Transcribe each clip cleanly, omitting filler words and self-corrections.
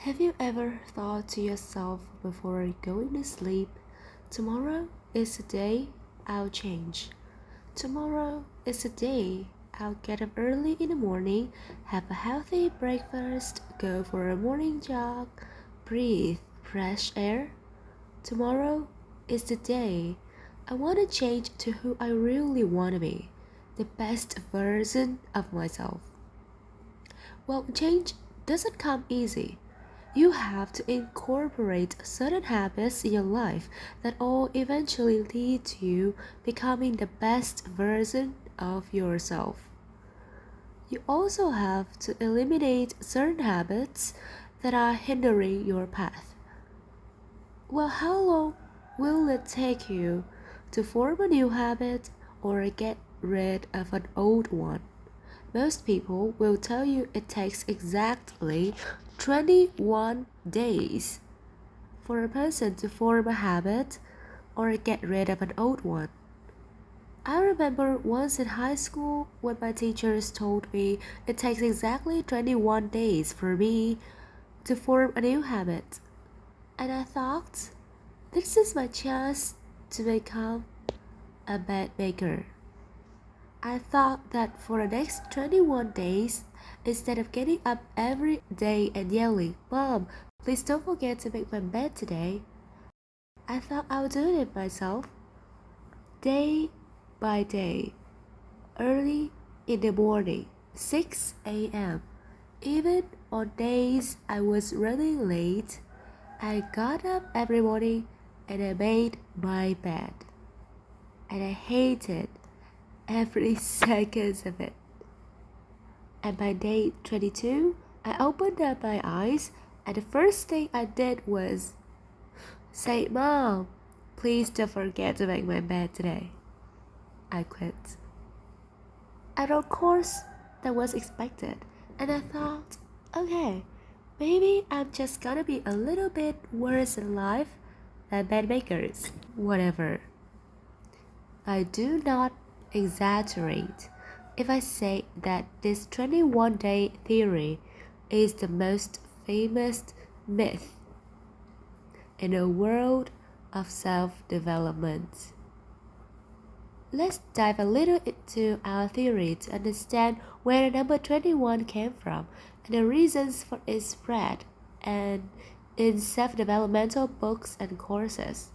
Have you ever thought to yourself before going to sleep, tomorrow is the day I'll change. Tomorrow is the day I'll get up early in the morning, have a healthy breakfast, go for a morning jog, breathe fresh air. Tomorrow is the day I want to change to who I really want to be, the best version of myself. Well, change doesn't come easy. You have to incorporate certain habits in your life that all eventually lead to you becoming the best version of yourself. You also have to eliminate certain habits that are hindering your path. Well, how long will it take you to form a new habit or get rid of an old one? Most people will tell you it takes exactly 21 days for a person to form a habit or get rid of an old one. I remember once in high school when my teachers told me it takes exactly 21 days for me to form a new habit. And I thought, this is my chance to become a bed maker. I thought that for the next 21 days, instead of getting up every day and yelling, "Mom, please don't forget to make my bed today," I thought I would do it myself, day by day, early in the morning, 6 a.m. Even on days I was running late, I got up every morning and I made my bed. And I hated every second of it. And by day 22, I opened up my eyes and the first thing I did was say, "Mom, please don't forget to make my bed today." I quit. And of course, that was expected. And I thought, okay, maybe I'm just gonna be a little bit worse in life than bed makers. Whatever. I do not exaggerate if I say that this 21-day theory is the most famous myth in the world of self-development. Let's dive a little into our theory to understand where the number 21 came from and the reasons for its spread and in self-developmental books and courses.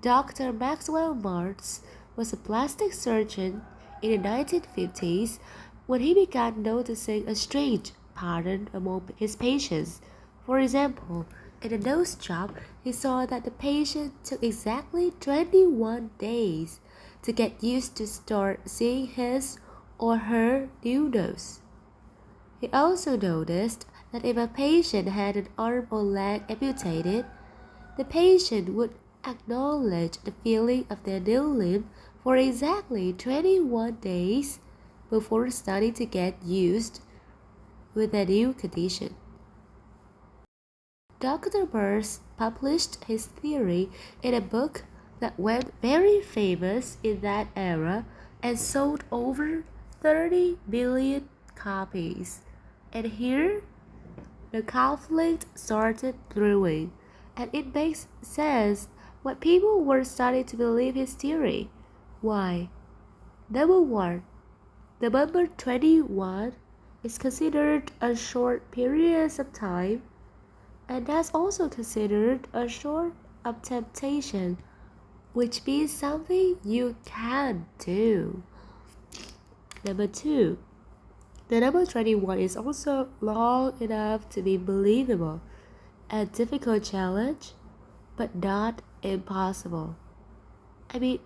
Dr. Maxwell Maltz was a plastic surgeon in the 1950s when he began noticing a strange pattern among his patients. For example, in a nose job, he saw that the patient took exactly 21 days to get used to start seeing his or her new nose. He also noticed that if a patient had an arm or leg amputated, the patient would acknowledge the feeling of their new limb for exactly 21 days before starting to get used with their new condition. Dr. Burns published his theory in a book that went very famous in that era and sold over 30 million copies. And here, the conflict started brewing, and it makes sense when people were starting to believe his theory. Why? Number one, the number 21 is considered a short period of time, and that's also considered a short of temptation, which means something you can do. Number two, the number 21 is also long enough to be believable, a difficult challenge, but not impossible. I mean,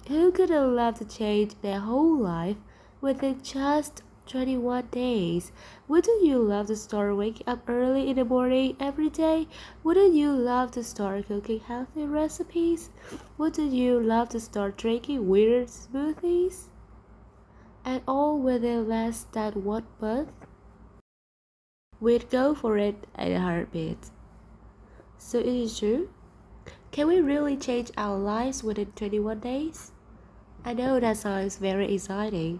who could have loved to change their whole life within just 21 days? Wouldn't you love to start waking up early in the morning every day? Wouldn't you love to start cooking healthy recipes? Wouldn't you love to start drinking weird smoothies? And all within less than 1 month? We'd go for it in a heartbeat. So it is true? Can we really change our lives within 21 days? I know that sounds very exciting,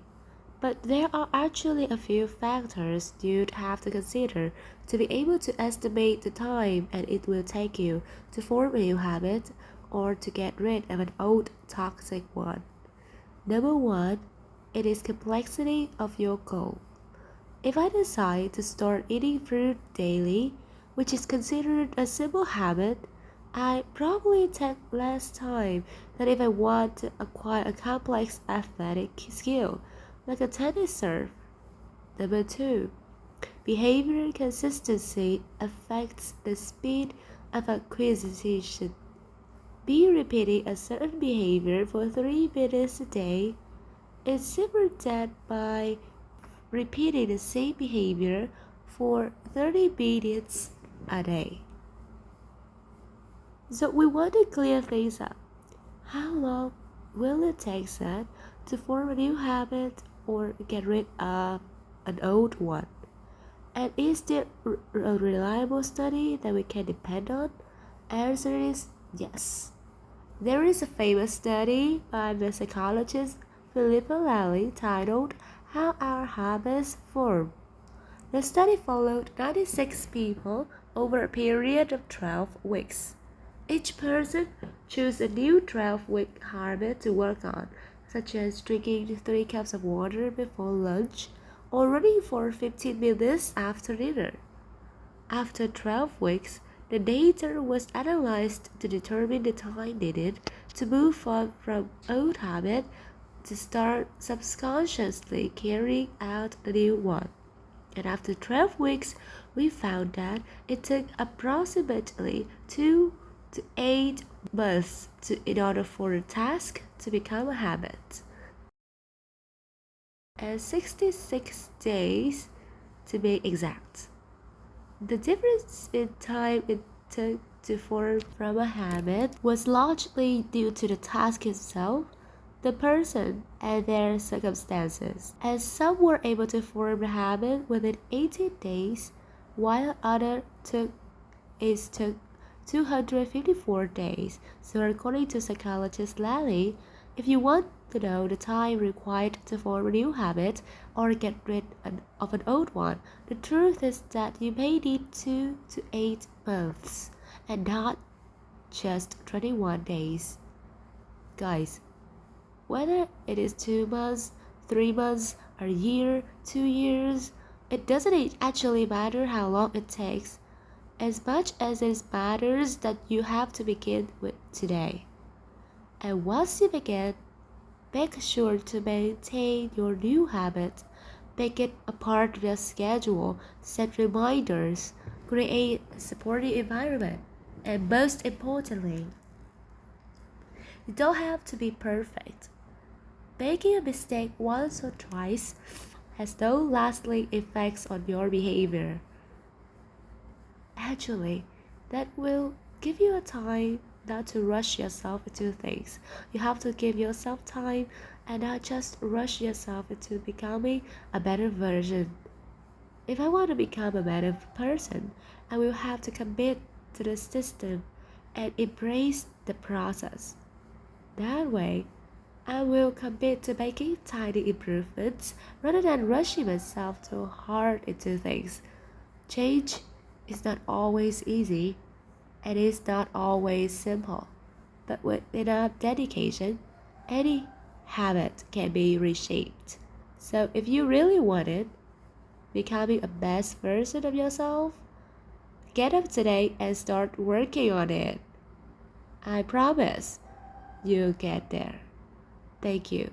But there are actually a few factors you'd have to consider to be able to estimate the time and it will take you to form a new habit or to get rid of an old toxic one. Number one, it is complexity of your goal. If I decide to start eating fruit daily, which is considered a simple habit, I probably take less time than if I want to acquire a complex athletic skill like a tennis serve. Number two, behavior consistency affects the speed of acquisition. Be repeating a certain behavior for 3 minutes a day is similar that by repeating the same behavior for 30 minutes a day. So we want to clear things up. How long will it take us to form a new habit or get rid of an old one? And is there a reliable study that we can depend on? Answer is yes. There is a famous study by the psychologist Philippa Lally titled How Our Habits Form. The study followed 96 people over a period of 12 weeks. Each person chose a new 12-week habit to work on, such as drinking 3 cups of water before lunch or running for 15 minutes after dinner. After 12 weeks, the data was analyzed to determine the time needed to move on from old habit to start subconsciously carrying out a new one. And after 12 weeks, we found that it took approximately 2 to 8 months in order for a task to become a habit, and 66 days to be exact. The difference in time it took to form from a habit was largely due to the task itself, the person, and their circumstances, as some were able to form the habit within 18 days, while others took 254 days. So according to psychologist Lally, if you want to know the time required to form a new habit or get rid of an old one, the truth is that you may need 2 to 8 months and not just 21 days. Guys, whether it is 2 months, 3 months, a year, 2 years, it doesn't actually matter how long it takes, as much as it matters that you have to begin with today. And once you begin, make sure to maintain your new habit, make it a part of your schedule, set reminders, create a supportive environment, and most importantly, you don't have to be perfect. Making a mistake once or twice has no lasting effects on your behavior. Actually, that will give you a time not to rush yourself into things. You have to give yourself time and not just rush yourself into becoming a better version. If I want to become a better person, I will have to commit to the system and embrace the process. That way, I will commit to making tiny improvements rather than rushing myself too hard into things. Change is not always easy and is not always simple, but with enough dedication, any habit can be reshaped. So if you really want it, becoming a best version of yourself, get up today and start working on it. I promise you'll get there. Thank you.